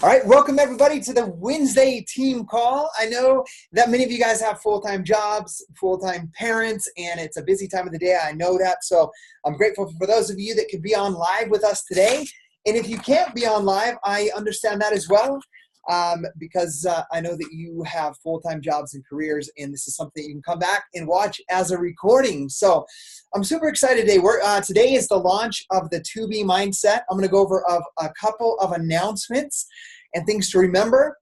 All right, welcome everybody to the Wednesday team call. I know that many of you guys have full-time jobs, full-time parents, and it's a busy time of the day. I know that, so I'm grateful for those of you that could be on live with us today. And if you can't be on live, I understand that as well, because I know that you have full-time jobs and careers, and this is something you can come back and watch as a recording. So I'm super excited today. Today is the launch of the 2B Mindset. I'm going to go over a couple of announcements and things to remember.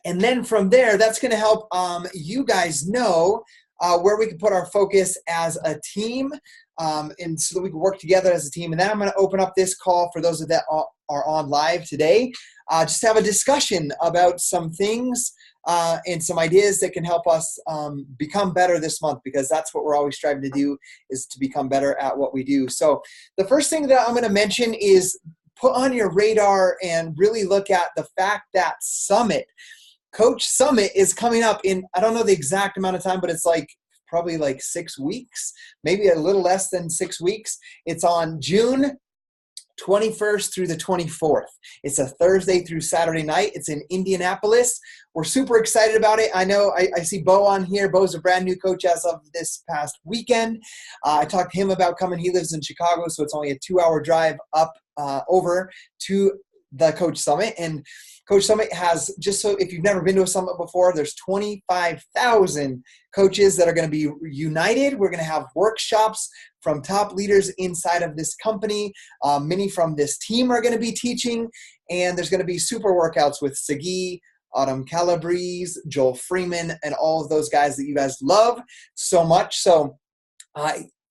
And then from there, that's going to help you guys know where we can put our focus as a team, and so that we can work together as a team. And then I'm going to open up this call for those that are on live today, just to have a discussion about some things and some ideas that can help us become better this month, because that's what we're always striving to do, is to become better at what we do. So the first thing that I'm going to mention is put on your radar and really look at the fact that Coach Summit is coming up in, I don't know the exact amount of time, but it's probably 6 weeks, maybe a little less than 6 weeks. It's on June 21st through the 24th. It's a Thursday through Saturday night. It's in Indianapolis. We're super excited about it. I know I see Bo on here. Bo's a brand new coach as of this past weekend. I talked to him about coming. He lives in Chicago, so it's only a 2-hour drive up over to the Coach Summit. And Coach Summit has, just so if you've never been to a summit before, there's 25,000 coaches that are going to be united. We're going to have workshops from top leaders inside of this company. Many from this team are going to be teaching, and there's going to be super workouts with Sagi, Autumn Calabrese, Joel Freeman, and all of those guys that you guys love so much. So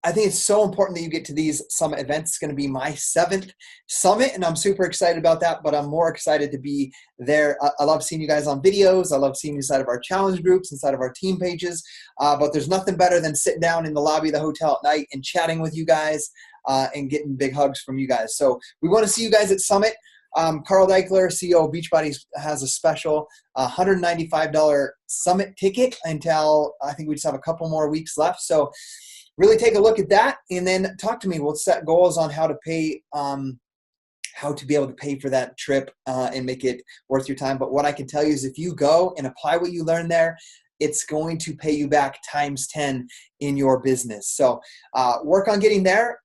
I think it's so important that you get to these summit events. It's going to be my 7th summit, and I'm super excited about that, but I'm more excited to be there. I love seeing you guys on videos. I love seeing you inside of our challenge groups, inside of our team pages, but there's nothing better than sitting down in the lobby of the hotel at night and chatting with you guys and getting big hugs from you guys. So we want to see you guys at Summit. Carl Deichler, CEO of Beachbody, has a special $195 summit ticket until I think we just have a couple more weeks left. So really take a look at that, and then talk to me. We'll set goals on how to pay, how to be able to pay for that trip and make it worth your time. But what I can tell you is if you go and apply what you learn there, it's going to pay you back times 10 in your business. So work on getting there.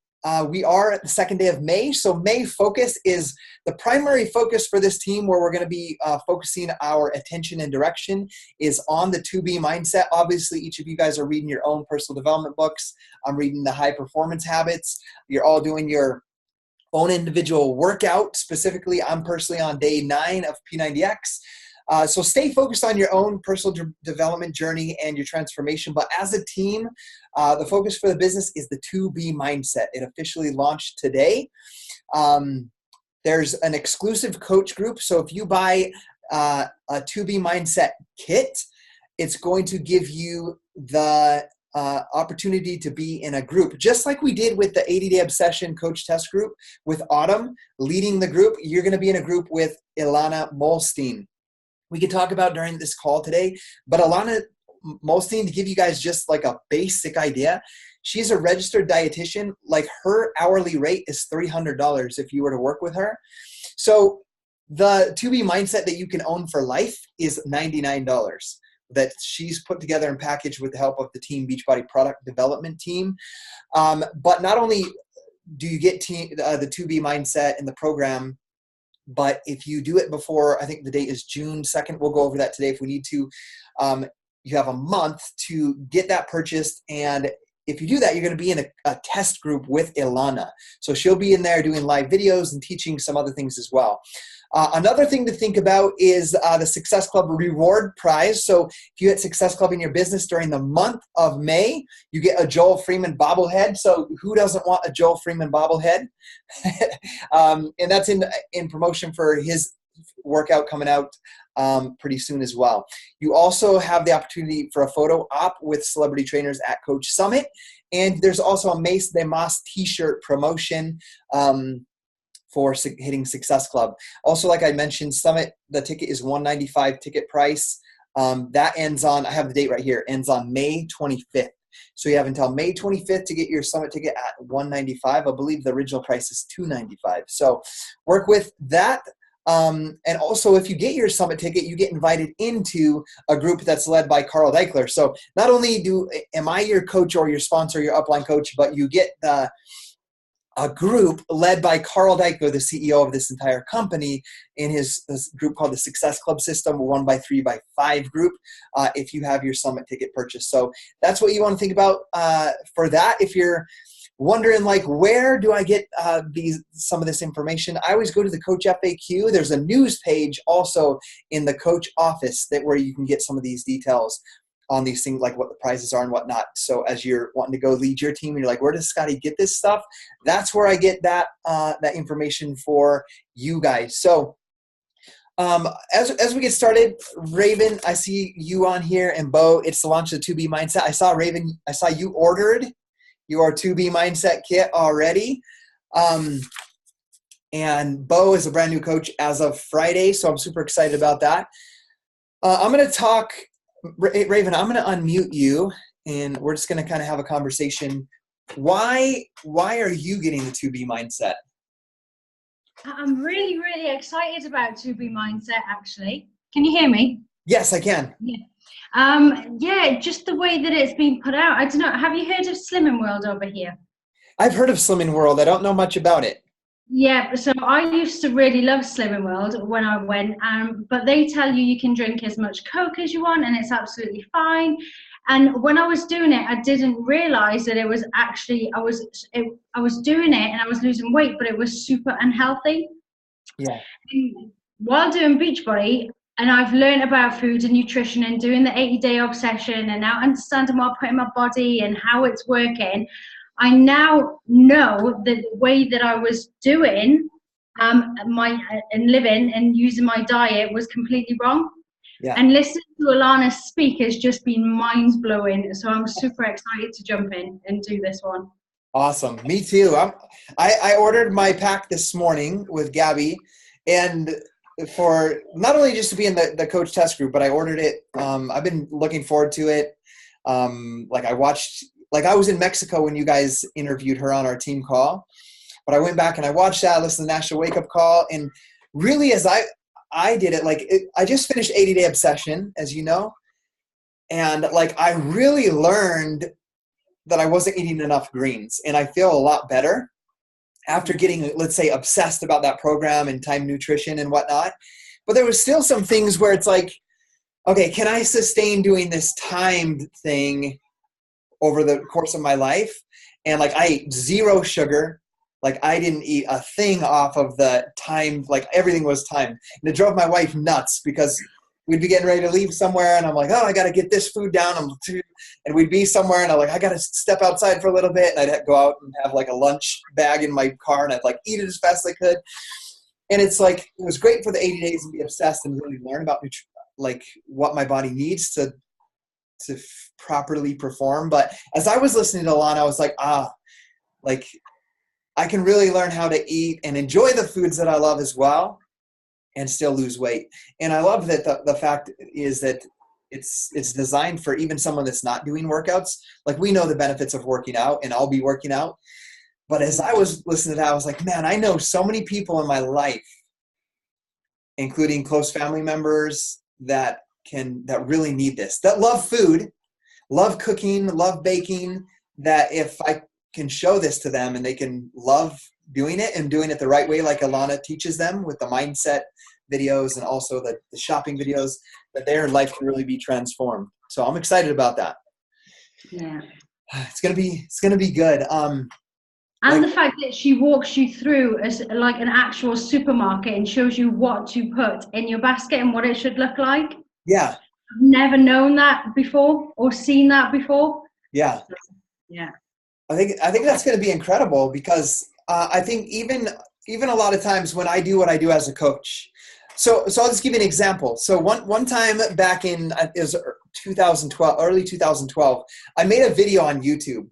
We are at the second day of May. So May focus is the primary focus for this team, where we're going to be focusing our attention and direction is on the 2B mindset. Obviously, each of you guys are reading your own personal development books. I'm reading the high performance habits. You're all doing your own individual workout. Specifically, I'm personally on day 9 of P90X. So stay focused on your own personal development journey and your transformation. But as a team, the focus for the business is the 2B mindset. It officially launched today. There's an exclusive coach group. So if you buy a 2B mindset kit, it's going to give you the opportunity to be in a group, just like we did with the 80-day obsession coach test group with Autumn leading the group. You're going to be in a group with Ilana Molstein. We can talk about during this call today, but Ilana Molstein, to give you guys just like a basic idea, she's a registered dietitian. Like, her hourly rate is $300 if you were to work with her. So the 2B mindset that you can own for life is $99 that she's put together and packaged with the help of the Team Beachbody product development team. But not only do you get the 2B mindset in the program, but if you do it before, I think the date is June 2nd. We'll go over that today if we need to. You have a month to get that purchased. And if you do that, you're going to be in a test group with Ilana. So she'll be in there doing live videos and teaching some other things as well. Another thing to think about is the Success Club reward prize. So if you hit Success Club in your business during the month of May, you get a Joel Freeman bobblehead. So who doesn't want a Joel Freeman bobblehead? And that's in promotion for his workout coming out pretty soon as well. You also have the opportunity for a photo op with celebrity trainers at Coach Summit. And there's also a Mace de Mas t-shirt promotion for hitting Success Club. Also, like I mentioned, Summit, the ticket is $195 ticket price. That ends on, I have the date right here, ends on May 25th. So you have until May 25th to get your Summit ticket at $195. I believe the original price is $295. So work with that. And also, if you get your summit ticket, you get invited into a group that's led by Carl Deichler. So not only am I your coach or your sponsor, your upline coach, but you get a group led by Carl Deichler, the CEO of this entire company, in this group called the Success Club System, a 1x3x5 group, if you have your summit ticket purchased. So that's what you want to think about for that. If you're wondering, like, where do I get some of this information? I always go to the Coach FAQ. There's a news page also in the Coach office where you can get some of these details on these things, like what the prizes are and whatnot. So as you're wanting to go lead your team and you're like, where does Scotty get this stuff? That's where I get that information for you guys. So as we get started, Raven, I see you on here, and Bo, it's the launch of the 2B Mindset. I saw Raven, I saw you ordered your 2B Mindset kit already. And Bo is a brand new coach as of Friday, so I'm super excited about that. I'm going to talk, Raven, I'm going to unmute you, and we're just going to kind of have a conversation. Why are you getting the 2B Mindset? I'm really, really excited about 2B Mindset, actually. Can you hear me? Yes, I can. Yeah, just the way that it's been put out. I don't know. Have you heard of Slimming World over here? I've heard of Slimming World. I don't know much about it. Yeah, so I used to really love Slimming World when I went, but they tell you can drink as much Coke as you want and it's absolutely fine. And when I was doing it, I didn't realize that it was actually, I was doing it and I was losing weight, but it was super unhealthy. Yeah. And while doing Beachbody, and I've learned about food and nutrition and doing the 80-day obsession and now understanding what I put in my body and how it's working, I now know that the way that I was doing and living and using my diet was completely wrong. Yeah. And listening to Alana speak has just been mind-blowing. So I'm super excited to jump in and do this one. Awesome. Me too. I ordered my pack this morning with Gabby, and for not only just to be in the coach test group, but I ordered it. I've been looking forward to it. I was in Mexico when you guys interviewed her on our team call, but I went back and I watched that, listened to the National Wake Up Call, and really as I did it, I just finished 80-Day Obsession, as you know, and I really learned that I wasn't eating enough greens, and I feel a lot better after getting, let's say, obsessed about that program and time nutrition and whatnot. But there was still some things where it's like, okay, can I sustain doing this timed thing over the course of my life? And I ate zero sugar. I didn't eat a thing off of the time, everything was timed. And it drove my wife nuts because we'd be getting ready to leave somewhere and I'm like, oh, I got to get this food down. And we'd be somewhere and I'm like, I got to step outside for a little bit. And I'd go out and have a lunch bag in my car and I'd eat it as fast as I could. And it's it was great for the 80 days and be obsessed and really learn about what my body needs to properly perform. But as I was listening to Alana, I was I can really learn how to eat and enjoy the foods that I love as well and still lose weight. And I love that the fact is that it's designed for even someone that's not doing workouts. We know the benefits of working out, and I'll be working out. But as I was listening to that, I was like, man, I know so many people in my life, including close family members that really need this, that love food, love cooking, love baking, that if I can show this to them and they can love doing it and doing it the right way, like Alana teaches them with the mindset videos and also the shopping videos, that their life can really be transformed. So I'm excited about that. Yeah. It's gonna be good. And the fact that she walks you through as an actual supermarket and shows you what to put in your basket and what it should look like. Yeah. I've never known that before or seen that before. Yeah. Yeah. I think that's going to be incredible because I think even a lot of times when I do what I do as a coach. So I'll just give you an example. So one time back in it was 2012, early 2012, I made a video on YouTube.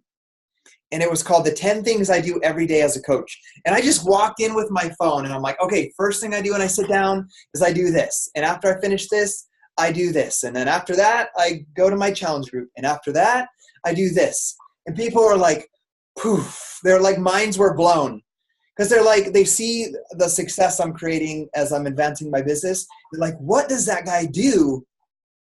And it was called The 10 Things I Do Every Day as a Coach. And I just walked in with my phone and I'm like, okay, first thing I do when I sit down is I do this. And after I finish this, I do this. And then after that, I go to my challenge group. And after that, I do this. And people were like, poof, their minds were blown. because they're like, they see the success I'm creating as I'm advancing my business. They're like, what does that guy do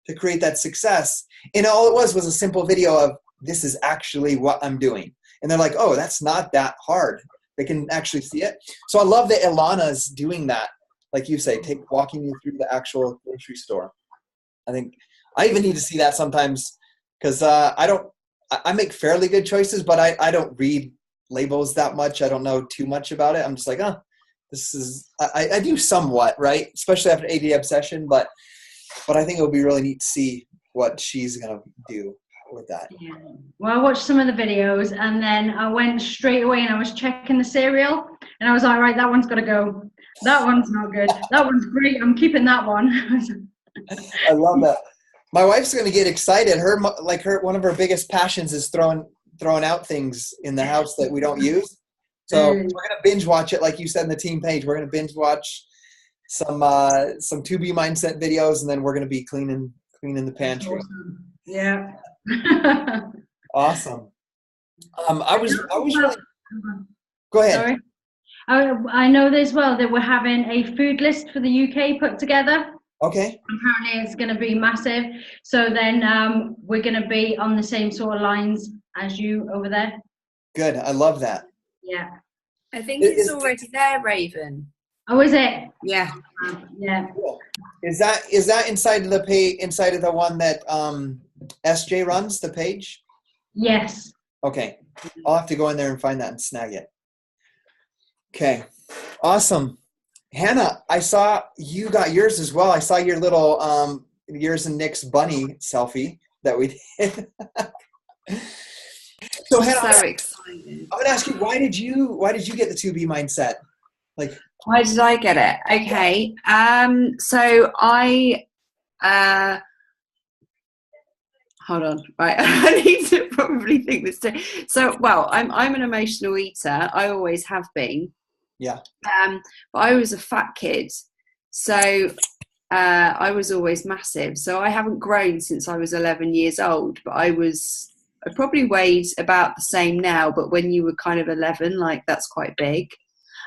to create that success? And all it was a simple video of, this is actually what I'm doing. And they're like, oh, that's not that hard. They can actually see it. So I love that Ilana's doing that. Like you say, walking you through the actual grocery store. I think I even need to see that sometimes, because I make fairly good choices, but I don't read labels that much. I don't know too much about it. I'm just like, I do somewhat, right? Especially after AD obsession, but I think it would be really neat to see what she's going to do with that. Yeah. Well, I watched some of the videos, and then I went straight away and I was checking the cereal, and I was like, right, that one's got to go. That one's not good. That one's great. I'm keeping that one. I love that. My wife's going to get excited. One of her biggest passions is throwing out things in the house that we don't use. So we're going to binge watch it. Like you said in the team page, we're going to binge watch some 2B mindset videos, and then we're going to be cleaning the pantry. Awesome. Yeah. Awesome. I was really, go ahead. Sorry. I know as well that we're having a food list for the UK put together. Okay. Apparently it's going to be massive. So then we're going to be on the same sort of lines as you over there. Good. I love that. Yeah. I think it's already there, Raven. Oh, is it? Yeah. Yeah. Cool. Is that inside of the page, inside of the one that SJ runs, the page? Yes. Okay. I'll have to go in there and find that and snag it. Okay. Awesome. Hannah, I saw you got yours as well. I saw your little yours and Nick's bunny selfie that we did. So Hannah, So excited. I would ask you, why did you get the 2B mindset? Like, why did I get it? Okay. So I hold on. Right. I need to probably think this through. So, well, I'm an emotional eater. I always have been. Yeah. But I was a fat kid. So I was always massive. So I haven't grown since I was 11 years old, but I probably weighed about the same now, but when you were kind of 11, like that's quite big.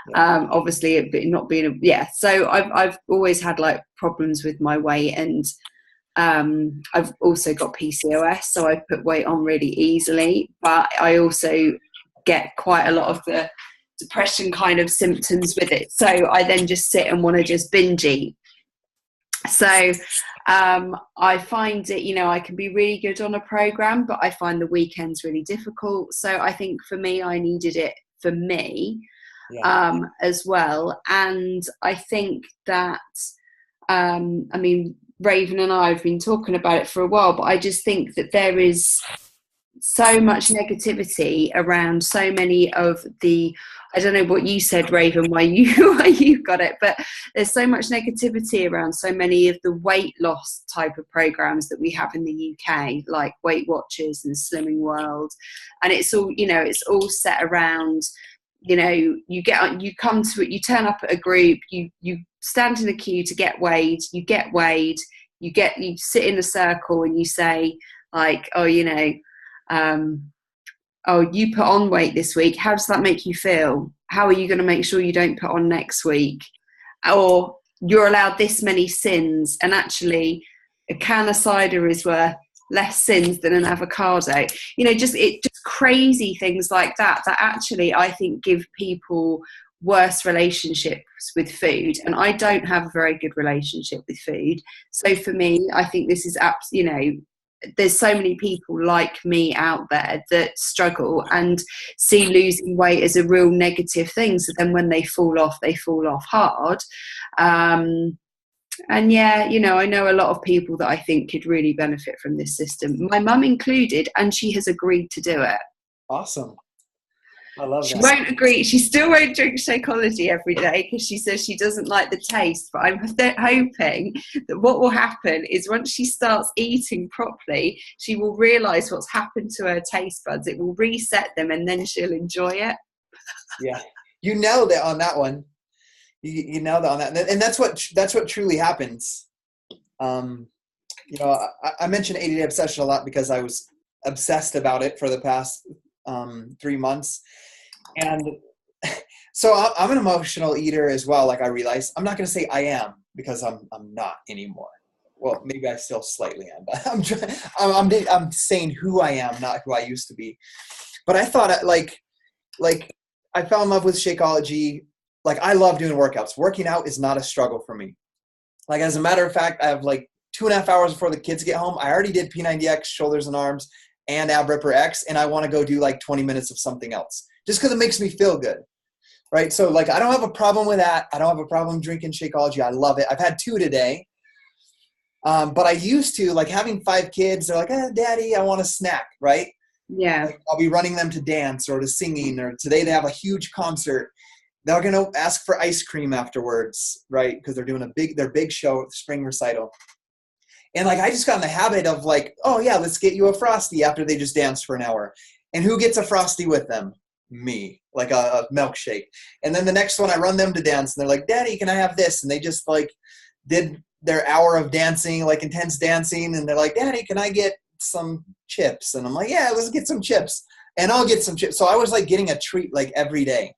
Yeah. Obviously it not being so I've always had like problems with my weight, and I've also got PCOS, so I put weight on really easily, but I also get quite a lot of the depression kind of symptoms with it, so I then just sit and want to just binge eat. So I find it, I can be really good on a program, but I find the weekends really difficult. So I think for me, I needed it for me. Yeah. As well. And I think that, Raven and I have been talking about it for a while, but I just think that there is so much negativity around so many of the, I don't know what you said, Raven, why you got it, but there's so much negativity around so many of the weight loss type of programs that we have in the UK, like Weight Watchers and Slimming World. And it's all, it's all set around, you come to it, you turn up at a group, you stand in a queue to get weighed, you sit in a circle and you say like, you put on weight this week, how does that make you feel? How are you going to make sure you don't put on next week? Or you're allowed this many sins, and actually a can of cider is worth less sins than an avocado. Just crazy things like that actually I think give people worse relationships with food, and I don't have a very good relationship with food. So for me, I think this is there's so many people like me out there that struggle and see losing weight as a real negative thing, so then when they fall off hard. And I know a lot of people that I think could really benefit from this system, my mum included, and she has agreed to do it. Awesome. I love that. She won't agree. She still won't drink Shakeology every day because she says she doesn't like the taste. But I'm hoping that what will happen is once she starts eating properly, she will realise what's happened to her taste buds. It will reset them, and then she'll enjoy it. Yeah, you nailed it on that one. You nailed it on that, and that's what truly happens. I mentioned 80-day obsession a lot because I was obsessed about it for the past 3 months, and So I'm an emotional eater as well. Like I realize I'm not going to say I am because I'm not anymore. Well, maybe I still slightly am, but I'm saying who I am, not who I used to be. But I thought like I fell in love with Shakeology. Like I love doing workouts. Working out is not a struggle for me. Like as a matter of fact, I have like 2.5 hours before the kids get home. I already did P90X, shoulders and arms, and ab ripper X, and I want to go do like 20 minutes of something else just because it makes me feel good. Right. So like, I don't have a problem with that. I don't have a problem drinking Shakeology. I love it. I've had 2 today. But I used to, like, having 5 kids. They're like, Daddy, I want a snack. Right. Yeah. Like, I'll be running them to dance or to singing, or today they have a huge concert. They're going to ask for ice cream afterwards. Right. Because they're doing their big show, spring recital. And like, I just got in the habit of like, oh yeah, let's get you a Frosty after they just dance for an hour. And who gets a Frosty with them? Me, like a milkshake. And then the next one I run them to dance and they're like, Daddy, can I have this? And they just like did their hour of dancing, like intense dancing. And they're like, Daddy, can I get some chips? And I'm like, yeah, let's get some chips. And I'll get some chips. So I was like getting a treat like every day.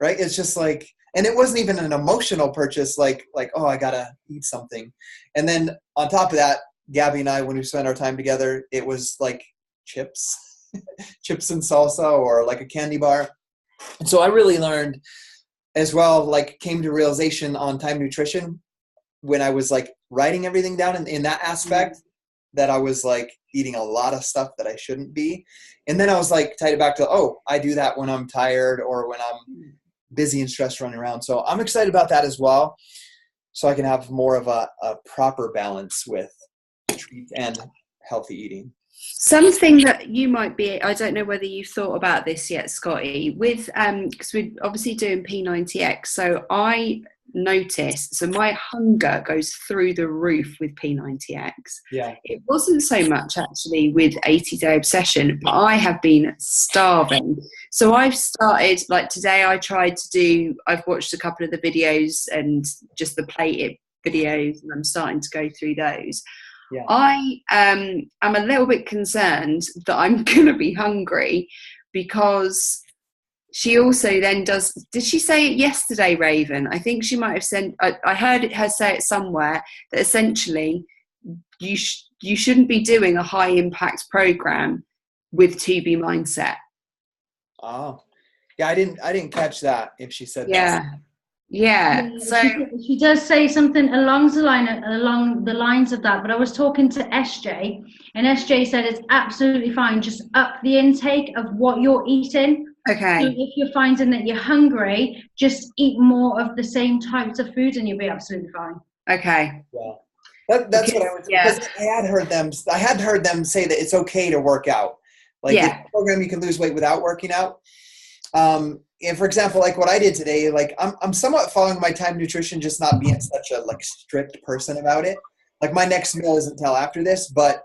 Right. It's just like, and it wasn't even an emotional purchase. Like, oh, I gotta eat something. And then on top of that, Gabby and I, when we spent our time together, it was like chips. Chips and salsa or like a candy bar. And so I really learned as well, like came to realization on time nutrition when I was like writing everything down in that aspect, that I was like eating a lot of stuff that I shouldn't be. And then I was like tied it back to, oh, I do that when I'm tired or when I'm busy and stressed running around. So I'm excited about that as well. So I can have more of a proper balance with treats and healthy eating. Something that you might be, I don't know whether you've thought about this yet, Scotty, with, because we're obviously doing P90X. So I noticed, so my hunger goes through the roof with P90X. Yeah. It wasn't so much actually with 80-day obsession, but I have been starving. So I've started, like today I've watched a couple of the videos and just the Plate It videos, and I'm starting to go through those. Yeah. I am a little bit concerned that I'm going to be hungry, because she also then does, did she say it yesterday, Raven? I think she might have said, I heard her say it somewhere, that essentially you shouldn't be doing a high impact program with 2B mindset. Oh, yeah, I didn't catch that, if she said that. Yeah. So she does say something along the lines of that. But I was talking to SJ, and SJ said it's absolutely fine. Just up the intake of what you're eating. Okay. So if you're finding that you're hungry, just eat more of the same types of food, and you'll be absolutely fine. Okay. Yeah. That's what I was. Yeah. Because I had heard them say that it's okay to work out. Like in a program, you can lose weight without working out. And for example, like what I did today, like I'm somewhat following my time nutrition, just not being such a like strict person about it. Like my next meal isn't until after this, but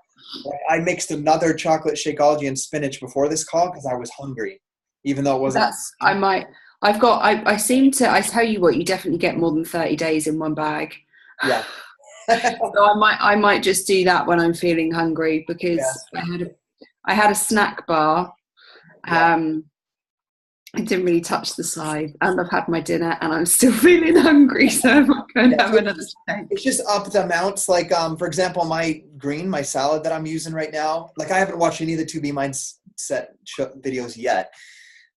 I mixed another chocolate Shakeology and spinach before this call because I was hungry, even though it wasn't. I tell you what, you definitely get more than 30 days in one bag. Yeah. So I might just do that when I'm feeling hungry, because I had a snack bar. I didn't really touch the side, and I've had my dinner and I'm still feeling hungry, so I'm going to have another steak. It's just up the amounts. Like, for example, my salad that I'm using right now, like I haven't watched any of the 2B Mindset videos yet,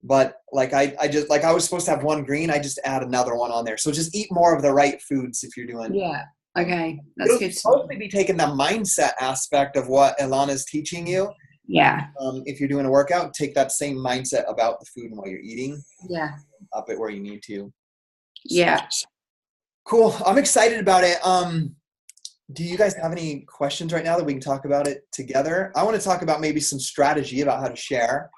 but like I just, like I was supposed to have one green, I just add another one on there. So just eat more of the right foods if you're doing. Yeah. Okay. That's good. Hopefully be taking the mindset aspect of what Ilana's teaching you. Yeah. If you're doing a workout, take that same mindset about the food and what you're eating. Yeah. Up it where you need to. Yeah. Cool. I'm excited about it. Do you guys have any questions right now that we can talk about it together? I want to talk about maybe some strategy about how to share.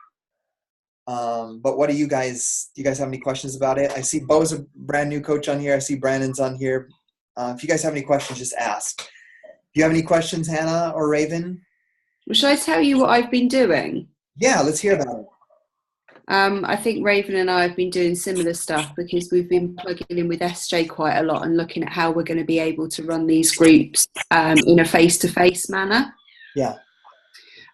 But what do you guys have any questions about it? I see Bo's a brand new coach on here. I see Brandon's on here. If you guys have any questions, just ask. Do you have any questions, Hannah or Raven? Well, should I tell you what I've been doing? Yeah, let's hear about it. I think Raven and I have been doing similar stuff, because we've been plugging in with SJ quite a lot and looking at how we're going to be able to run these groups in a face-to-face manner. Yeah.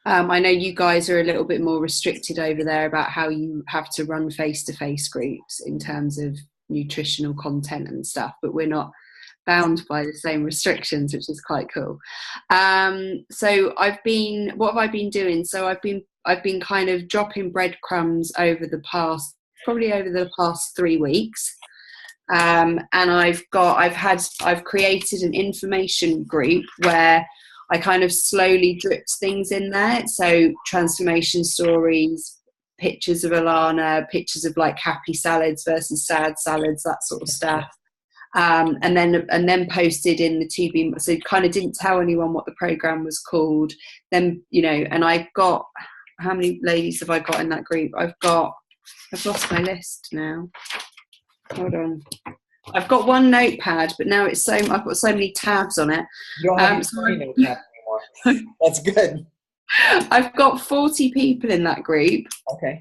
I know you guys are a little bit more restricted over there about how you have to run face-to-face groups in terms of nutritional content and stuff, but we're not bound by the same restrictions, which is quite cool. So what have I been doing? So I've been kind of dropping breadcrumbs over the past 3 weeks. And I've created an information group where I kind of slowly dripped things in there. So transformation stories, pictures of Alana, pictures of like happy salads versus sad salads, that sort of stuff. And then posted in the TB, so kind of didn't tell anyone what the program was called. Then, and I got, how many ladies have I got in that group? I've lost my list now. Hold on. I've got one notepad, but now I've got so many tabs on it. You don't have any notepad anymore. That's good. I've got 40 people in that group. Okay.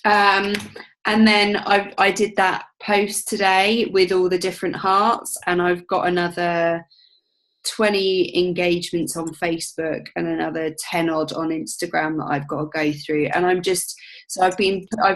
And then I did that post today with all the different hearts, and I've got another 20 engagements on Facebook and another 10 odd on Instagram that I've got to go through. And I've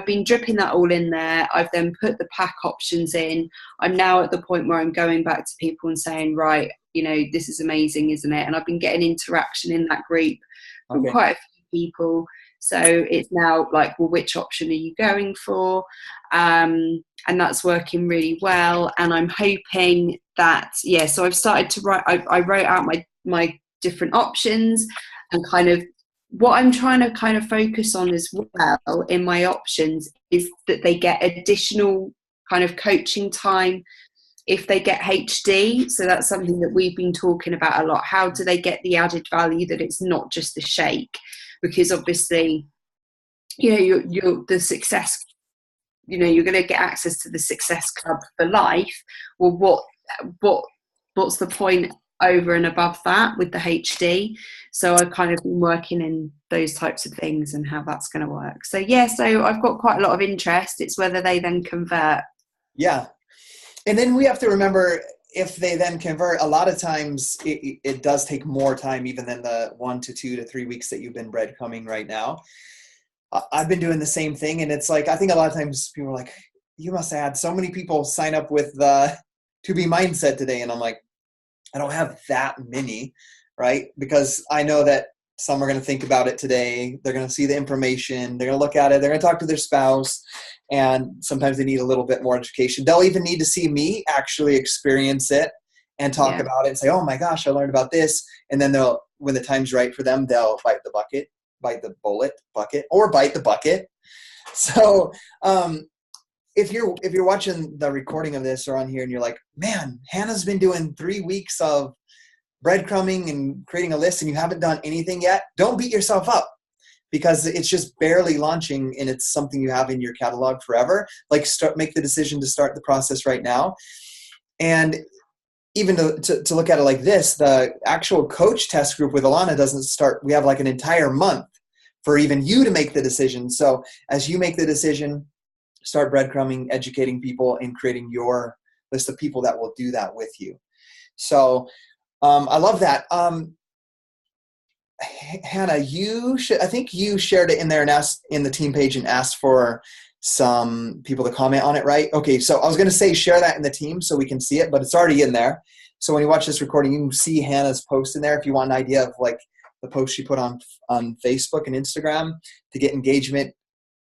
been dripping that all in there. I've then put the pack options in. I'm now at the point where I'm going back to people and saying, right, this is amazing, isn't it? And I've been getting interaction in that group from quite a few people. So it's now like, well, which option are you going for? And that's working really well. And I'm hoping that, so I've started to write, I wrote out my different options, and kind of what I'm trying to kind of focus on as well in my options is that they get additional kind of coaching time if they get HD. So that's something that we've been talking about a lot. How do they get the added value that it's not just the shake? Because obviously, you're the success, you're going to get access to the Success Club for life. Well, what's the point over and above that with the HD? So I've kind of been working in those types of things and how that's going to work. So so I've got quite a lot of interest. It's whether they then convert. Yeah. And then we have to remember, if they then convert, a lot of times it does take more time even than the 1 to 2 to 3 weeks that you've been breadcrumbing right now. I've been doing the same thing. And it's like, I think a lot of times people are like, you must have had so many people sign up with the To Be Mindset today. And I'm like, I don't have that many, right? Because I know that some are going to think about it today. They're going to see the information. They're going to look at it. They're going to talk to their spouse. And sometimes they need a little bit more education. They'll even need to see me actually experience it and talk about it and say, oh my gosh, I learned about this. And then when the time's right for them, they'll bite the bucket. So if you're watching the recording of this or on here and you're like, man, Hannah's been doing 3 weeks of breadcrumbing and creating a list and you haven't done anything yet, don't beat yourself up, because it's just barely launching and it's something you have in your catalog forever. Like, make the decision to start the process right now. And even to look at it like this, the actual coach test group with Alana doesn't start. We have like an entire month for even you to make the decision. So as you make the decision, start breadcrumbing, educating people, and creating your list of people that will do that with you. So I love that. Hannah, I think you shared it in there and asked in the team page and asked for some people to comment on it, right? Okay, so I was going to say share that in the team so we can see it, but it's already in there. So when you watch this recording, you can see Hannah's post in there if you want an idea of like the post she put on Facebook and Instagram to get engagement.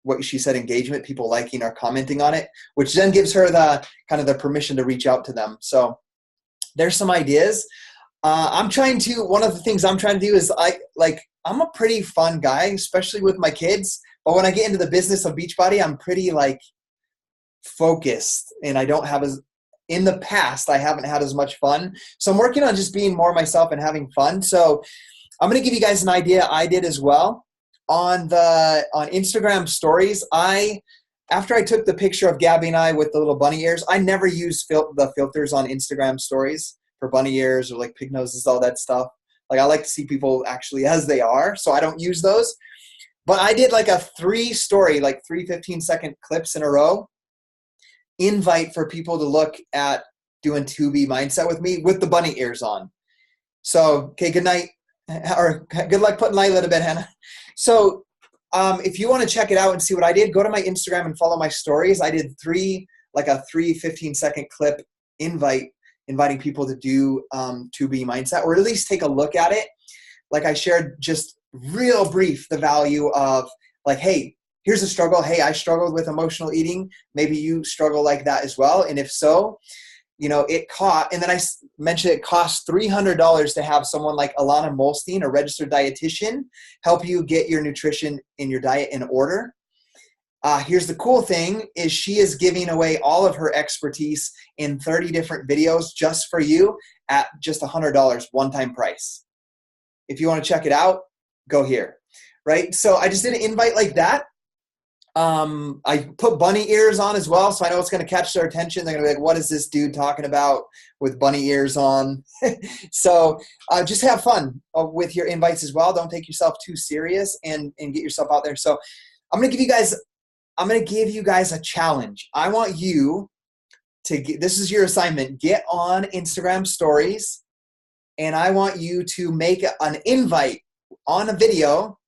What she said, engagement, people liking or commenting on it, which then gives her the kind of the permission to reach out to them. So there's some ideas. One of the things I'm trying to do is I'm a pretty fun guy, especially with my kids. But when I get into the business of Beachbody, I'm pretty like focused, and I don't have in the past, I haven't had as much fun. So I'm working on just being more myself and having fun. So I'm going to give you guys an idea I did as well on Instagram stories. After I took the picture of Gabby and I with the little bunny ears, I never use the filters on Instagram stories for bunny ears or like pig noses, all that stuff. Like, I like to see people actually as they are, so I don't use those. But I did like a 3-story, like 3 15-second clips in a row, invite for people to look at doing 2B mindset with me with the bunny ears on. So, okay, good night. or good luck putting Layla to bed, Hannah. So if you want to check it out and see what I did, go to my Instagram and follow my stories. I did a 15-second clip inviting people to do 2B mindset, or at least take a look at it. Like I shared just real brief the value of like, hey, here's a struggle. Hey, I struggled with emotional eating. Maybe you struggle like that as well. And if so, and then I mentioned it costs $300 to have someone like Alana Molstein, a registered dietitian, help you get your nutrition and your diet in order. Here's the cool thing is she is giving away all of her expertise in 30 different videos just for you at just $100 one-time price. If you want to check it out, go here, right? So I just did an invite like that. I put bunny ears on as well, so I know it's going to catch their attention. They're going to be like, what is this dude talking about with bunny ears on? So just have fun with your invites as well. Don't take yourself too serious and get yourself out there. So I'm going to give you guys a challenge. I want you to this is your assignment. Get on Instagram stories, and I want you to make an invite on a video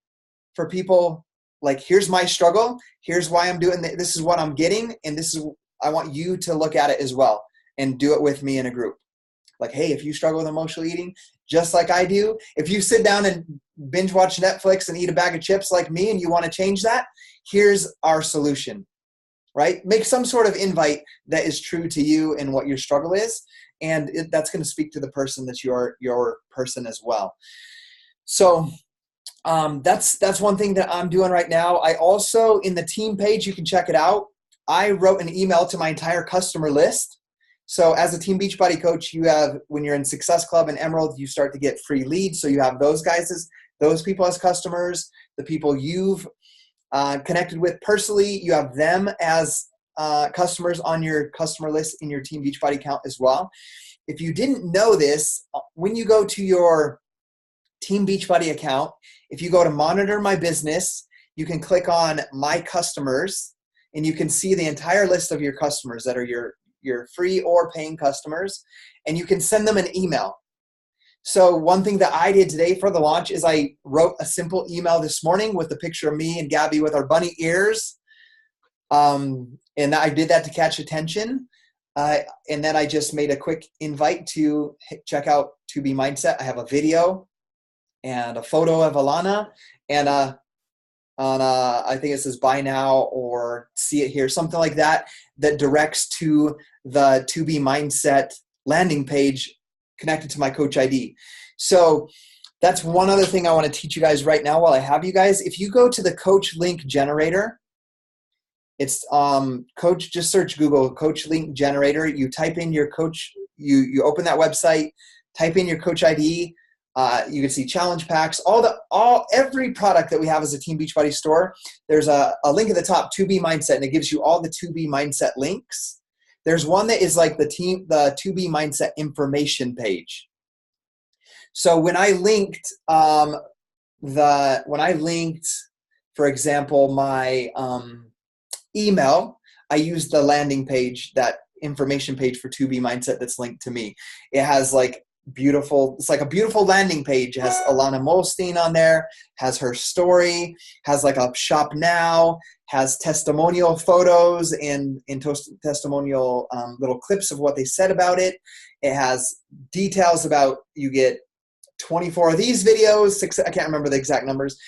for people. Like, here's my struggle. Here's why I'm doing this. This is what I'm getting. And I want you to look at it as well and do it with me in a group. Like, hey, if you struggle with emotional eating, just like I do, if you sit down and binge watch Netflix and eat a bag of chips like me and you want to change that, here's our solution, right? Make some sort of invite that is true to you and what your struggle is. And that's going to speak to the person that's your person as well. So that's one thing that I'm doing right now. I also, in the team page, you can check it out. I wrote an email to my entire customer list. So as a Team Beachbody coach, when you're in Success Club and Emerald, you start to get free leads. So you have those people as customers, the people you've connected with personally, you have them as customers on your customer list in your Team Beachbody account as well. If you didn't know this, when you go to your Team Beachbody account, if you go to monitor my business, you can click on my customers and you can see the entire list of your customers that are your free or paying customers, and you can send them an email. So one thing that I did today for the launch is I wrote a simple email this morning with a picture of me and Gabby with our bunny ears. And I did that to catch attention. And then I just made a quick invite to check out 2B Mindset. I have a video and a photo of Alana, and I think it says buy now or see it here, something like that, that directs to the 2B Mindset landing page connected to my Coach ID. So that's one other thing I want to teach you guys right now while I have you guys. If you go to the Coach Link Generator, it's Coach, just search Google Coach Link Generator. You type in your coach, you open that website, type in your Coach ID. You can see challenge packs, every product that we have as a Team Beachbody store. There's a link at the top, 2B Mindset, and it gives you all the 2B Mindset links. There's one that is like the 2B Mindset information page. So when I linked, for example, my email, I used the landing page, that information page for 2B Mindset that's linked to me. It has it's like a beautiful landing page. It has Alana Molstein on there, has her story, has like a shop now, has testimonial photos and testimonial little clips of what they said about it. It has details about, you get 24 of these videos, I can't remember the exact numbers.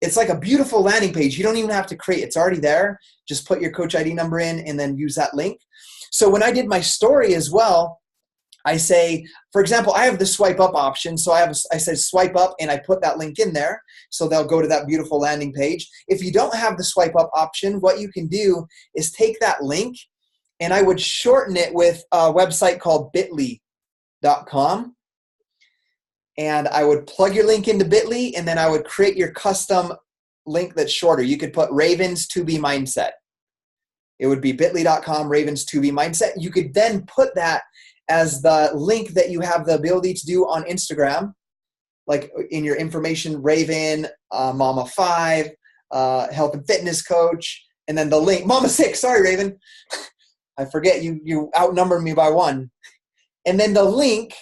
It's like a beautiful landing page. You don't even have to create, it's already there. Just put your Coach ID number in and then use that link. So when I did my story as well, I say, for example, I have the swipe up option. So I said swipe up and I put that link in there. So they'll go to that beautiful landing page. If you don't have the swipe up option, what you can do is take that link and I would shorten it with a website called bit.ly.com. And I would plug your link into Bit.ly and then I would create your custom link that's shorter. You could put Ravens 2B Mindset. It would be bit.ly.com Ravens 2B Mindset. You could then put that as the link that you have the ability to do on Instagram, like in your information, Raven, Mama 5, health and fitness coach, and then the link, Mama 6, sorry, Raven. I forget, you outnumbered me by 1. And then the link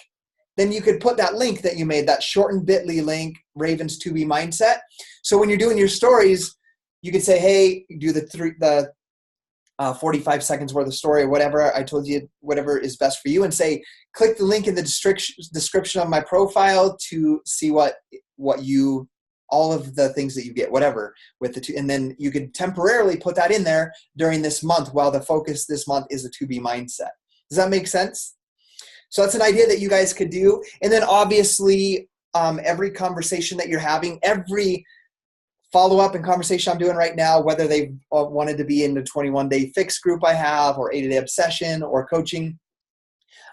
then you could put that link that you made, that shortened bit.ly link, Raven's 2B Mindset. So when you're doing your stories, you could say, hey, do the 45 seconds worth of story or whatever I told you, whatever is best for you, and say, click the link in the description of my profile to see all of the things that you get, whatever, with the two. And then you could temporarily put that in there during this month while the focus this month is a 2B mindset. Does that make sense? So that's an idea that you guys could do. And then obviously every conversation that you're having, every follow-up and conversation I'm doing right now, whether they wanted to be in the 21-day fix group I have or 80-day obsession or coaching,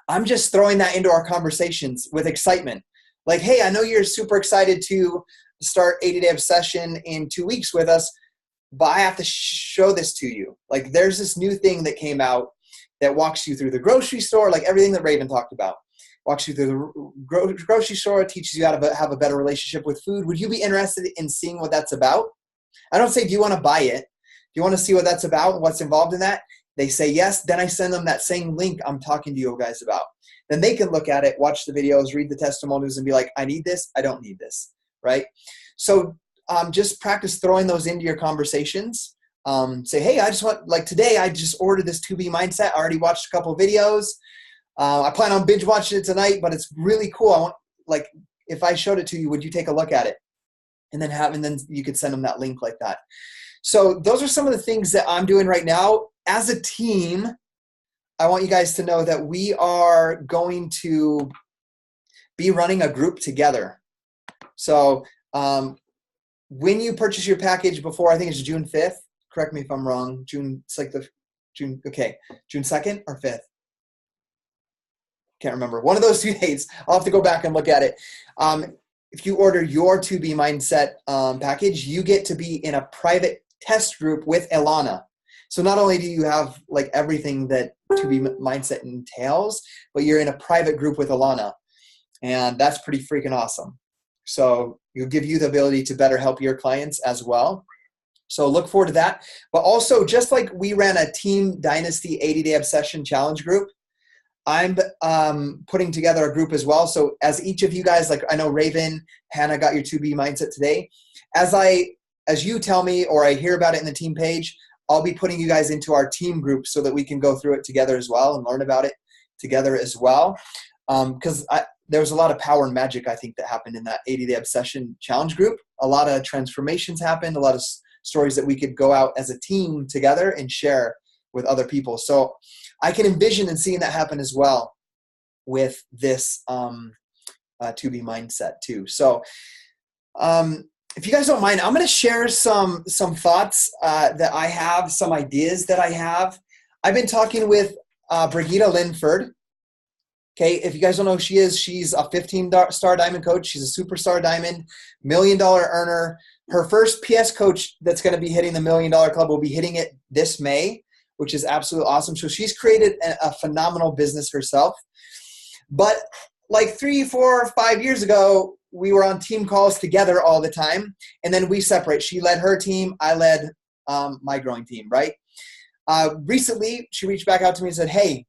I'm just throwing that into our conversations with excitement. Like, hey, I know you're super excited to start 80-day obsession in 2 weeks with us, but I have to show this to you. Like, there's this new thing that came out that walks you through the grocery store, like everything that Raven talked about. Walks you through the grocery store, teaches you how to have a better relationship with food. Would you be interested in seeing what that's about? I don't say, do you want to buy it? Do you want to see what that's about and what's involved in that? They say yes. Then I send them that same link I'm talking to you guys about. Then they can look at it, watch the videos, read the testimonials, and be like, I need this. I don't need this, right? So just practice throwing those into your conversations. Say, hey, I just want, like today, I just ordered this 2B mindset. I already watched a couple of videos. I plan on binge watching it tonight, but it's really cool. I want, like, if I showed it to you, would you take a look at it? And then you could send them that link like that. So those are some of the things that I'm doing right now. As a team, I want you guys to know that we are going to be running a group together. So when you purchase your package before, I think it's June 5th. Correct me if I'm wrong. June 2nd or 5th. Can't remember. One of those 2 days. I'll have to go back and look at it. If you order your 2B Mindset package, you get to be in a private test group with Ilana. So not only do you have like everything that 2B Mindset entails, but you're in a private group with Ilana. And that's pretty freaking awesome. So it'll give you the ability to better help your clients as well. So look forward to that. But also, just like we ran a Team Dynasty 80-Day Obsession Challenge group, I'm putting together a group as well. So as each of you guys, like I know Raven, Hannah got your 2B mindset today. As you tell me or I hear about it in the team page, I'll be putting you guys into our team group so that we can go through it together as well and learn about it together as well. Because there was a lot of power and magic, I think, that happened in that 80-Day Obsession Challenge group. A lot of transformations happened, a lot of stories that we could go out as a team together and share with other people. So I can envision and seeing that happen as well with this 2B mindset too. So if you guys don't mind, I'm going to share some thoughts that I have, some ideas that I have. I've been talking with Brigitte Linford. Okay, if you guys don't know who she is, she's a 15-star diamond coach. She's a superstar diamond, $1 million earner. Her first PS coach that's going to be hitting the $1 million club will be hitting it this May, which is absolutely awesome. So she's created a phenomenal business herself. But like 3, 4, 5 years ago, we were on team calls together all the time. And then we separate. She led her team. I led my growing team, right? Recently, she reached back out to me and said, hey,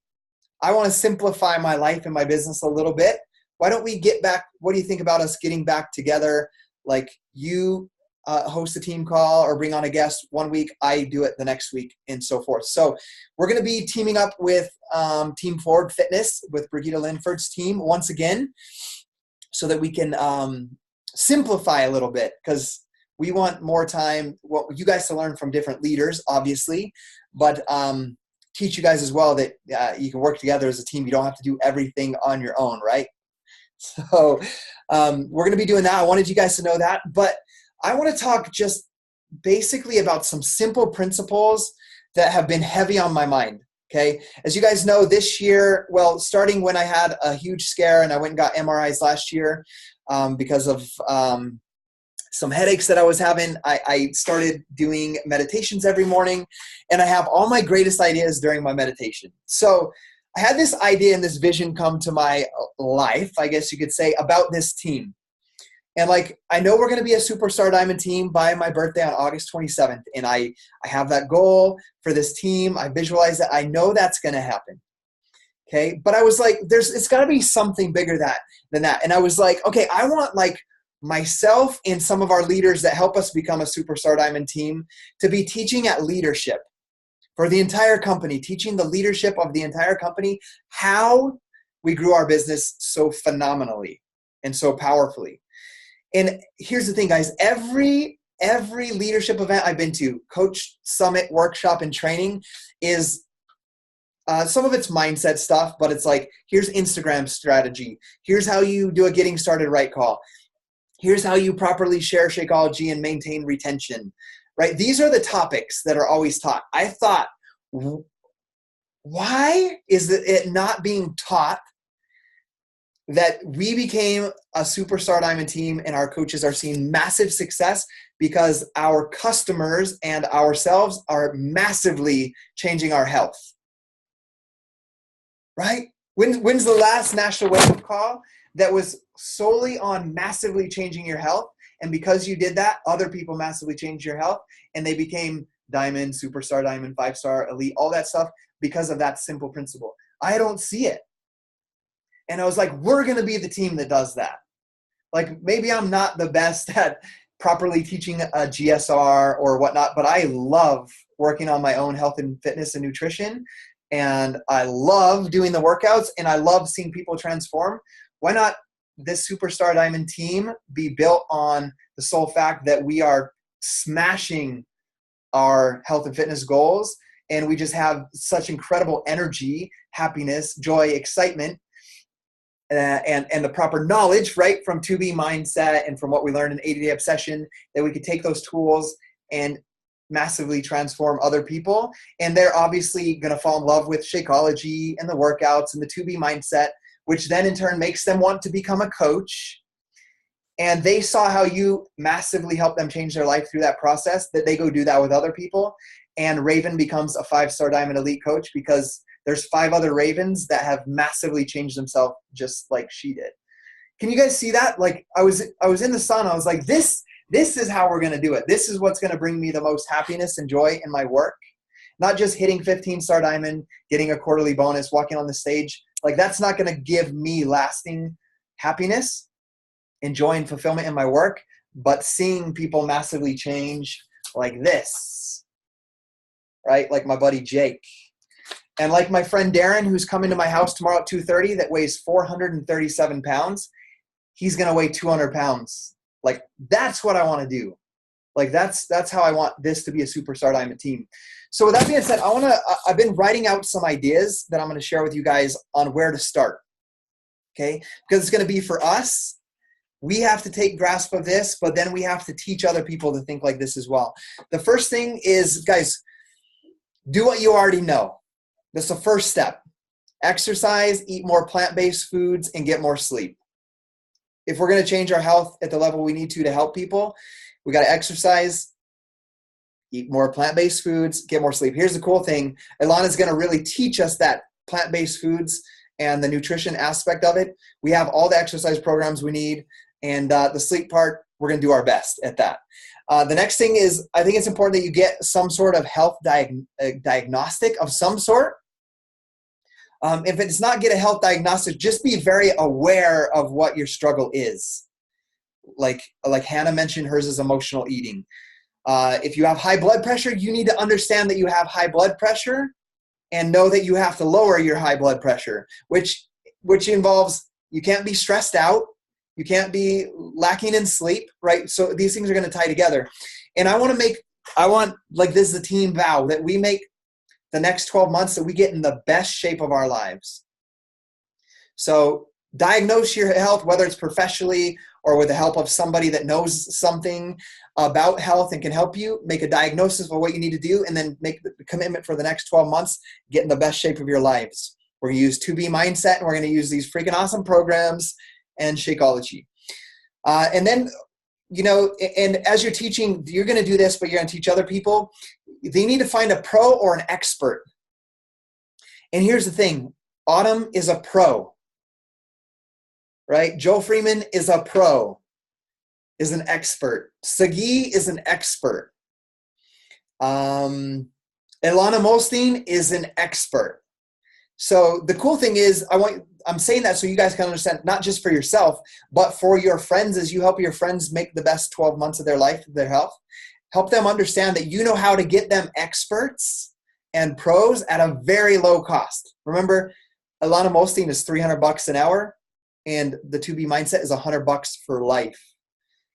I want to simplify my life and my business a little bit. Why don't we get back? What do you think about us getting back together? Like you host a team call or bring on a guest one week, I do it the next week, and so forth. So we're going to be teaming up with Team Forward Fitness with Brigitte Linford's team once again so that we can simplify a little bit, because we want more time, you guys to learn from different leaders, obviously, but teach you guys as well that you can work together as a team. You don't have to do everything on your own, right? So we're going to be doing that. I wanted you guys to know that, but I want to talk just basically about some simple principles that have been heavy on my mind, okay? As you guys know, this year, well, starting when I had a huge scare and I went and got MRIs last year because of some headaches that I was having, I started doing meditations every morning, and I have all my greatest ideas during my meditation. So I had this idea and this vision come to my life, I guess you could say, about this team. And like, I know we're going to be a superstar diamond team by my birthday on August 27th. And I have that goal for this team. I visualize that. I know that's going to happen. Okay. But I was like, it's got to be something bigger than that. And I was like, okay, I want like myself and some of our leaders that help us become a Superstar Diamond team to be teaching at leadership for the entire company, teaching the leadership of the entire company how we grew our business so phenomenally and so powerfully. And here's the thing, guys, every leadership event I've been to, coach, summit, workshop, and training is some of it's mindset stuff, but it's like, here's Instagram strategy. Here's how you do a getting started right call. Here's how you properly share Shakeology and maintain retention, right? These are the topics that are always taught. I thought, why is it not being taught that we became a Superstar Diamond team and our coaches are seeing massive success because our customers and ourselves are massively changing our health, right? When's the last national wake-up call that was solely on massively changing your health? And because you did that, other people massively changed your health and they became Diamond, Superstar Diamond, 5-star, Elite, all that stuff because of that simple principle. I don't see it. And I was like, we're going to be the team that does that. Like, maybe I'm not the best at properly teaching a GSR or whatnot, but I love working on my own health and fitness and nutrition. And I love doing the workouts and I love seeing people transform. Why not this Superstar Diamond team be built on the sole fact that we are smashing our health and fitness goals and we just have such incredible energy, happiness, joy, excitement, and the proper knowledge, right, from 2B mindset and from what we learned in 80-Day Obsession, that we could take those tools and massively transform other people. And they're obviously going to fall in love with Shakeology and the workouts and the 2B mindset, which then in turn makes them want to become a coach. And they saw how you massively helped them change their life through that process, that they go do that with other people. And Raven becomes a 5-star Diamond Elite coach because there's 5 other Ravens that have massively changed themselves just like she did. Can you guys see that? Like, I was in the sun. I was like, this is how we're going to do it. This is what's going to bring me the most happiness and joy in my work. Not just hitting 15-star Diamond, getting a quarterly bonus, walking on the stage. Like, that's not going to give me lasting happiness and joy and fulfillment in my work, but seeing people massively change like this, right? Like my buddy Jake. And like my friend Darren, who's coming to my house tomorrow at 2:30, that weighs 437 pounds, he's going to weigh 200 pounds. Like, that's what I want to do. Like, that's how I want this to be a Superstar Diamond team. So with that being said, I've been writing out some ideas that I'm going to share with you guys on where to start. Okay. Because it's going to be for us. We have to take grasp of this, but then we have to teach other people to think like this as well. The first thing is, guys, do what you already know. That's the first step. Exercise, eat more plant-based foods, and get more sleep. If we're going to change our health at the level we need to help people, we got to exercise, eat more plant-based foods, get more sleep. Here's the cool thing. Ilana's going to really teach us that plant-based foods and the nutrition aspect of it. We have all the exercise programs we need, and the sleep part, we're going to do our best at that. The next thing is, I think it's important that you get some sort of health diagnostic of some sort. If it's not get a health diagnostic, just be very aware of what your struggle is. Like Hannah mentioned, hers is emotional eating. If you have high blood pressure, you need to understand that you have high blood pressure and know that you have to lower your high blood pressure, which involves you can't be stressed out. You can't be lacking in sleep, right? So these things are going to tie together. And I want, like, this is a team vow that we make the next 12 months that we get in the best shape of our lives. So diagnose your health, whether it's professionally or with the help of somebody that knows something about health and can help you. Make a diagnosis of what you need to do, and then make the commitment for the next 12 months, get in the best shape of your lives. We're going to use 2B mindset, and we're going to use these freaking awesome programs and Shakeology. And then, and as you're teaching, you're going to do this, but you're going to teach other people. They need to find a pro or an expert. And here's the thing. Autumn is a pro, right? Joe Freeman is a pro, is an expert. Sagi is an expert. Ilana Molstein is an expert. So the cool thing is I'm saying that so you guys can understand, not just for yourself, but for your friends, as you help your friends make the best 12 months of their life, their health. Help them understand that you know how to get them experts and pros at a very low cost. Remember, Alana Molstein is $300 an hour, and the 2B mindset is $100 for life.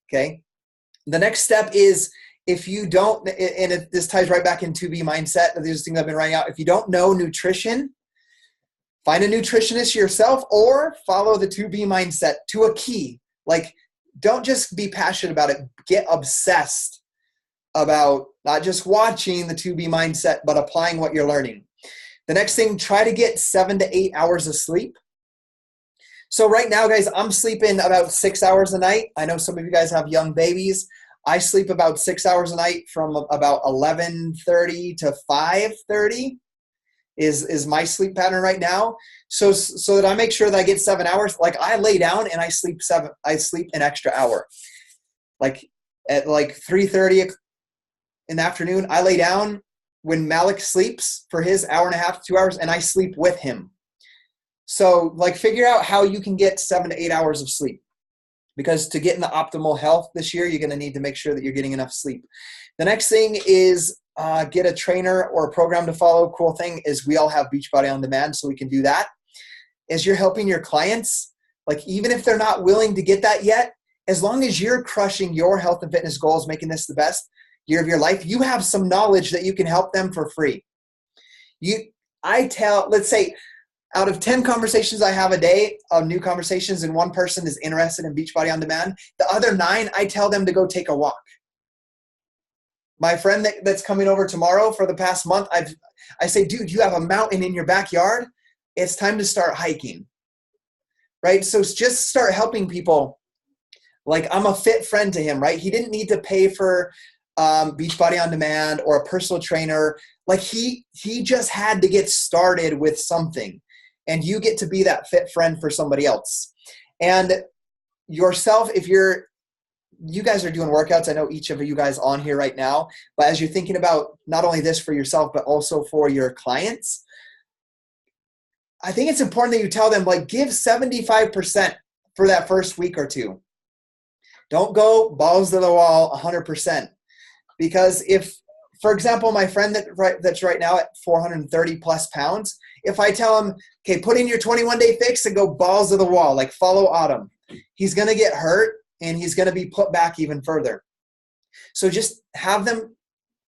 Okay. The next step is, if you don't, and this ties right back in 2B mindset, these things I've been writing out. If you don't know nutrition, find a nutritionist yourself or follow the 2B mindset to a key. Like, don't just be passionate about it. Get obsessed about not just watching the 2B mindset, but applying what you're learning. The next thing, try to get 7 to 8 hours of sleep. So right now, guys, I'm sleeping about 6 hours a night. I know some of you guys have young babies. I sleep about 6 hours a night from about 11:30 to 5:30 is my sleep pattern right now. So that I make sure that I get 7 hours. Like, I lay down and I sleep an extra hour. Like at like 3:30 in the afternoon, I lay down when Malik sleeps for his hour and a half, 2 hours, and I sleep with him. So like, figure out how you can get 7 to 8 hours of sleep, because to get in the optimal health this year, you're going to need to make sure that you're getting enough sleep. The next thing is get a trainer or a program to follow. Cool thing is we all have Beachbody on demand, so we can do that. As you're helping your clients, like, even if they're not willing to get that yet, as long as you're crushing your health and fitness goals, making this the best year of your life, you have some knowledge that you can help them for free. Let's say, out of 10 conversations I have a day of new conversations, and one person is interested in Beachbody on demand, the other 9, I tell them to go take a walk. My friend that's coming over tomorrow, for the past month, I say, dude, you have a mountain in your backyard. It's time to start hiking, right? So just start helping people. Like, I'm a fit friend to him, right? He didn't need to pay for Beachbody on demand or a personal trainer. Like, he just had to get started with something, and you get to be that fit friend for somebody else. And yourself, if you guys are doing workouts, I know each of you guys on here right now, but as you're thinking about not only this for yourself, but also for your clients, I think it's important that you tell them, like, give 75% for that first week or two. Don't go balls to the wall 100%. Because if, for example, my friend that's right now at 430 plus pounds, if I tell him, okay, put in your 21-day fix and go balls to the wall, like follow Autumn, he's going to get hurt and he's going to be put back even further. So just have them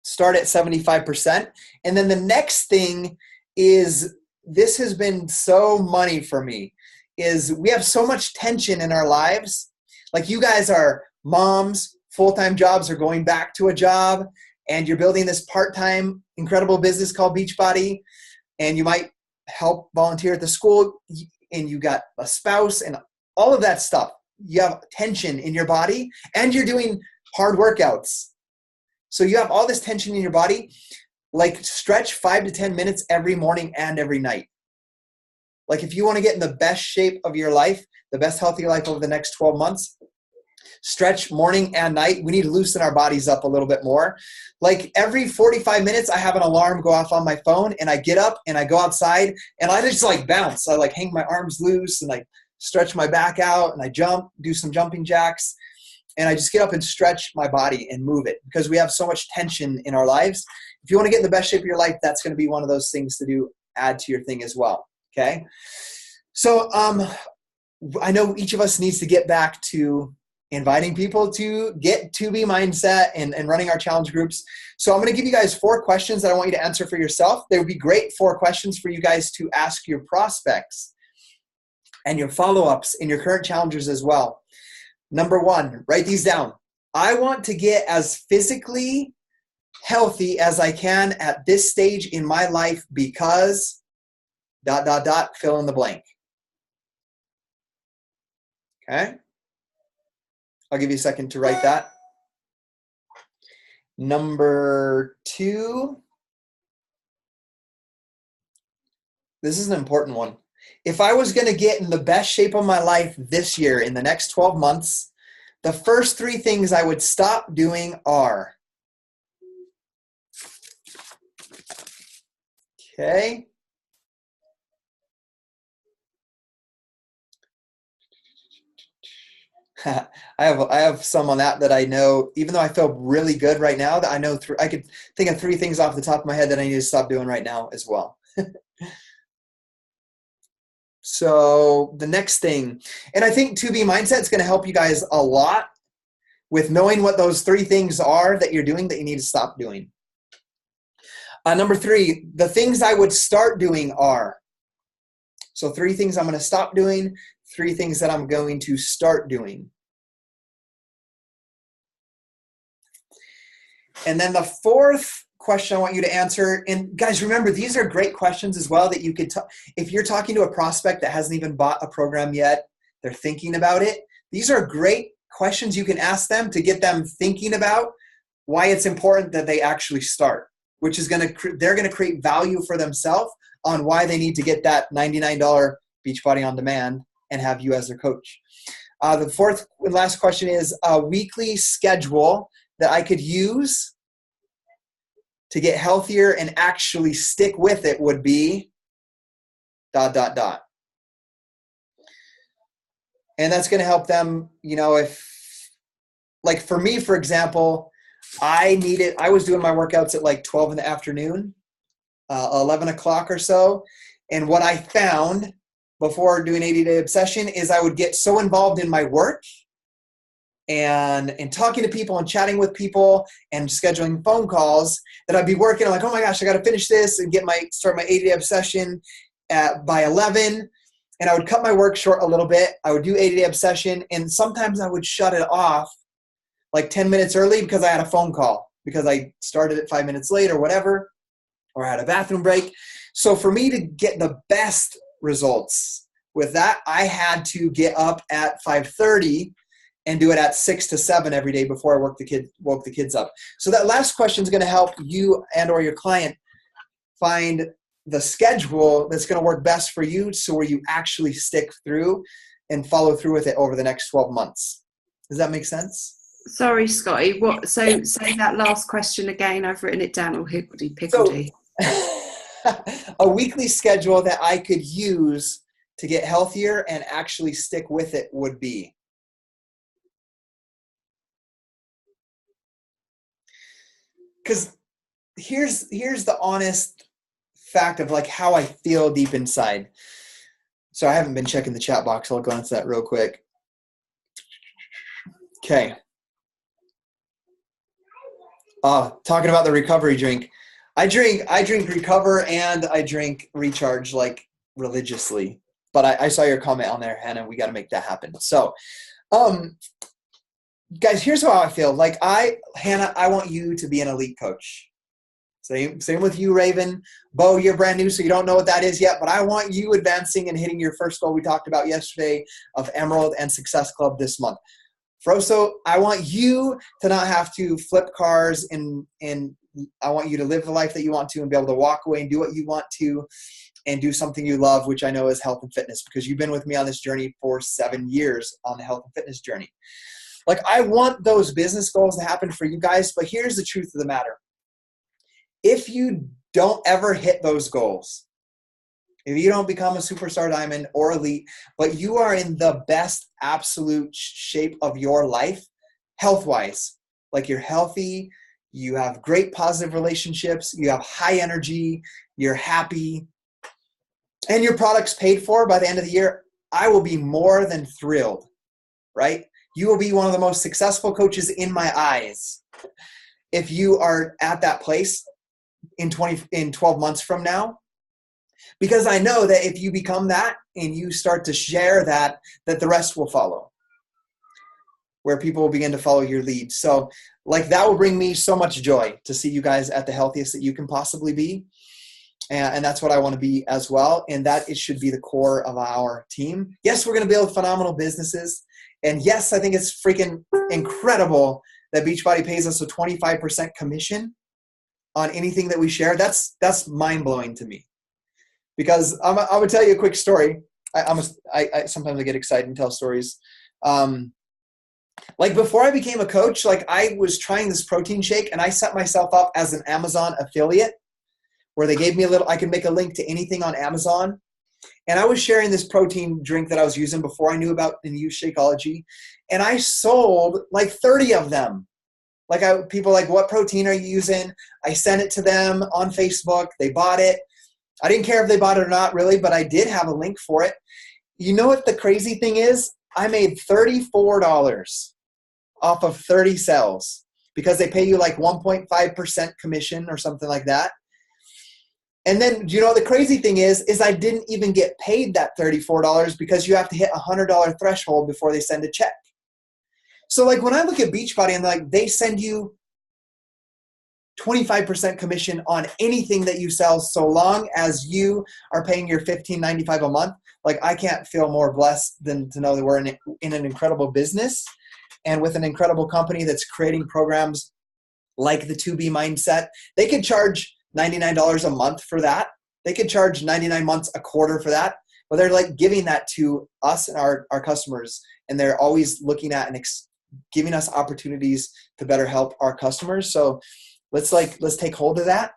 start at 75%. And then the next thing is, this has been so money for me, is we have so much tension in our lives. Like, you guys are moms, full-time jobs, or going back to a job, and you're building this part-time incredible business called Beachbody, and you might help volunteer at the school, and you got a spouse and all of that stuff. You have tension in your body, and you're doing hard workouts. So you have all this tension in your body. Like, stretch 5 to 10 minutes every morning and every night. Like, if you want to get in the best shape of your life, the best health of your life over the next 12 months, stretch morning and night. We need to loosen our bodies up a little bit more. Like, every 45 minutes, I have an alarm go off on my phone, and I get up and I go outside and I just like bounce. I like hang my arms loose and I stretch my back out and I jump, do some jumping jacks. And I just get up and stretch my body and move it, because we have so much tension in our lives. If you want to get in the best shape of your life, that's going to be one of those things to do, add to your thing as well. Okay. So I know each of us needs to get back to inviting people to get 2B mindset and running our challenge groups. So I'm going to give you guys 4 questions that I want you to answer for yourself. They would be great 4 questions for you guys to ask your prospects and your follow-ups and your current challengers as well. Number 1, write these down. I want to get as physically healthy as I can at this stage in my life because ... fill in the blank. Okay. I'll give you a second to write that. Number 2. This is an important one. If I was going to get in the best shape of my life this year, in the next 12 months, the first 3 things I would stop doing are. Okay. I have some on that I know, even though I feel really good right now, that I know I could think of 3 things off the top of my head that I need to stop doing right now as well. So the next thing, and I think 2B mindset is going to help you guys a lot with knowing what those 3 things are that you're doing that you need to stop doing. Number 3, the things I would start doing are, so 3 things I'm going to stop doing, 3 things that I'm going to start doing. And then the 4th question I want you to answer, and guys, remember, these are great questions as well that you could, if you're talking to a prospect that hasn't even bought a program yet, they're thinking about it. These are great questions you can ask them to get them thinking about why it's important that they actually start, which is they're going to create value for themselves on why they need to get that $99 Beachbody on demand and have you as their coach. The 4th and last question is a weekly schedule that I could use to get healthier and actually stick with it would be ... And that's going to help them, if, like for me, for example, I was doing my workouts at like 12 in the afternoon, 11 o'clock or so. And what I found before doing 80-day obsession is I would get so involved in my work and talking to people and chatting with people and scheduling phone calls that I'd be working. I'm like, oh my gosh, I got to finish this and start my 80-day obsession by 11. And I would cut my work short a little bit. I would do 80-day obsession. And sometimes I would shut it off like 10 minutes early because I had a phone call because I started it 5 minutes late or whatever, or I had a bathroom break. So for me to get the best results with that, I had to get up at 5:30 and do it at 6 to 7 every day before I woke the kids up. So that last question is going to help you and or your client find the schedule that's going to work best for you, so where you actually stick through and follow through with it over the next 12 months. Does that make sense? Sorry, Scotty. So say that last question again. I've written it down all higgledy-piggledy. So, a weekly schedule that I could use to get healthier and actually stick with it would be. Because here's the honest fact of like how I feel deep inside. So I haven't been checking the chat box. I'll go into that real quick. Okay. Talking about the recovery drink. I drink Recover and I drink Recharge like religiously. But I saw your comment on there, Hannah. We got to make that happen. So, guys, here's how I feel. Like Hannah, I want you to be an elite coach. Same with you, Raven. Bo, you're brand new, so you don't know what that is yet, but I want you advancing and hitting your first goal we talked about yesterday of Emerald and Success Club this month. Froso, I want you to not have to flip cars and I want you to live the life that you want to and be able to walk away and do what you want to and do something you love, which I know is health and fitness, because you've been with me on this journey for 7 years on the health and fitness journey. Like, I want those business goals to happen for you guys, but here's the truth of the matter. If you don't ever hit those goals, if you don't become a superstar diamond or elite, but you are in the best absolute shape of your life, health-wise, like you're healthy, you have great positive relationships, you have high energy, you're happy, and your product's paid for by the end of the year, I will be more than thrilled, right? You will be one of the most successful coaches in my eyes if you are at that place in 12 months from now. Because I know that if you become that and you start to share that the rest will follow, where people will begin to follow your lead. So like that will bring me so much joy to see you guys at the healthiest that you can possibly be. And that's what I want to be as well. And that it should be the core of our team. Yes, we're going to build phenomenal businesses. And yes, I think it's freaking incredible that Beachbody pays us a 25% commission on anything that we share. That's mind-blowing to me. Because I'm going to tell you a quick story. I sometimes I get excited and tell stories. Like before I became a coach, like I was trying this protein shake and I set myself up as an Amazon affiliate where they gave me I could make a link to anything on Amazon And I was sharing this protein drink that I was using before I knew about and used Shakeology. And I sold like 30 of them. Like people like, what protein are you using? I sent it to them on Facebook. They bought it. I didn't care if they bought it or not really, but I did have a link for it. You know what the crazy thing is? I made $34 off of 30 sales because they pay you like 1.5% commission or something like that. And then, you know, the crazy thing is I didn't even get paid that $34 because you have to hit a $100 threshold before they send a check. So like when I look at Beachbody and like they send you 25% commission on anything that you sell so long as you are paying your $15.95 a month, like I can't feel more blessed than to know that we're in an incredible business and with an incredible company that's creating programs like the 2B Mindset. They could charge $99 a month for that. They could charge 99 months a quarter for that, but they're like giving that to us and our customers. And they're always looking at and giving us opportunities to better help our customers. So let's take hold of that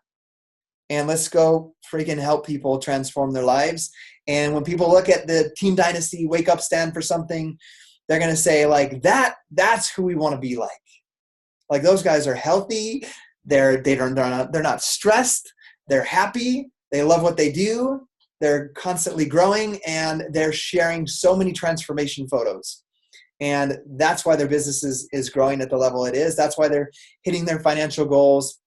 and let's go freaking help people transform their lives. And when people look at the Team Dynasty Wake Up stand for something, they're going to say like that's who we want to be like. Like those guys are healthy. They're not stressed. They're happy. They love what they do. They're constantly growing and they're sharing so many transformation photos. And that's why their business is growing at the level it is. That's why they're hitting their financial goals,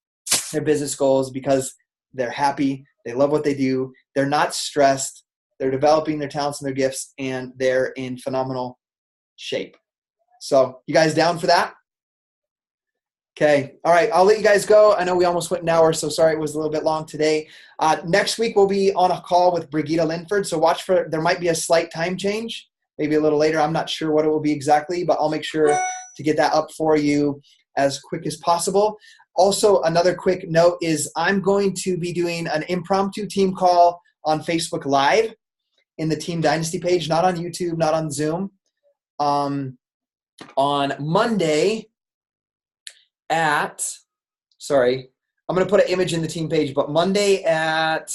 their business goals, because they're happy. They love what they do. They're not stressed. They're developing their talents and their gifts, and they're in phenomenal shape. So you guys down for that? Okay. All right. I'll let you guys go. I know we almost went an hour, so sorry it was a little bit long today. Next week, we'll be on a call with Brigitte Linford. So watch for, there might be a slight time change, maybe a little later. I'm not sure what it will be exactly, but I'll make sure to get that up for you as quick as possible. Also, another quick note is I'm going to be doing an impromptu team call on Facebook Live in the Team Dynasty page, not on YouTube, not on Zoom. On Monday at, sorry, I'm going to put an image in the team page, but Monday at,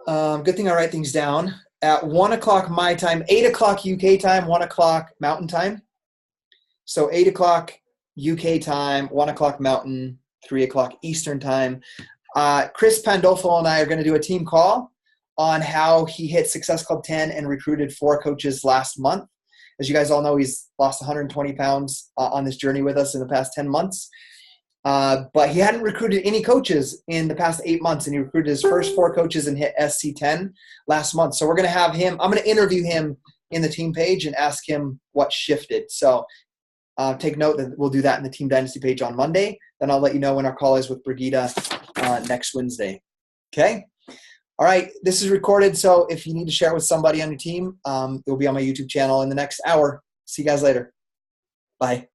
good thing I write things down, at 1 o'clock my time, 8 o'clock UK time, 1 o'clock Mountain time. So 8 o'clock UK time, 1 o'clock Mountain, 3 o'clock Eastern time. Chris Pandolfo and I are going to do a team call on how he hit Success Club 10 and recruited 4 coaches last month. As you guys all know, he's lost 120 pounds on this journey with us in the past 10 months. But he hadn't recruited any coaches in the past 8 months, and he recruited his first 4 coaches and hit SC10 last month. So we're going to have him, I'm going to interview him in the team page and ask him what shifted. So take note that we'll do that in the Team Dynasty page on Monday. Then I'll let you know when our call is with Brigitte next Wednesday. Okay? All right, this is recorded, so if you need to share it with somebody on your team, it will be on my YouTube channel in the next hour. See you guys later. Bye.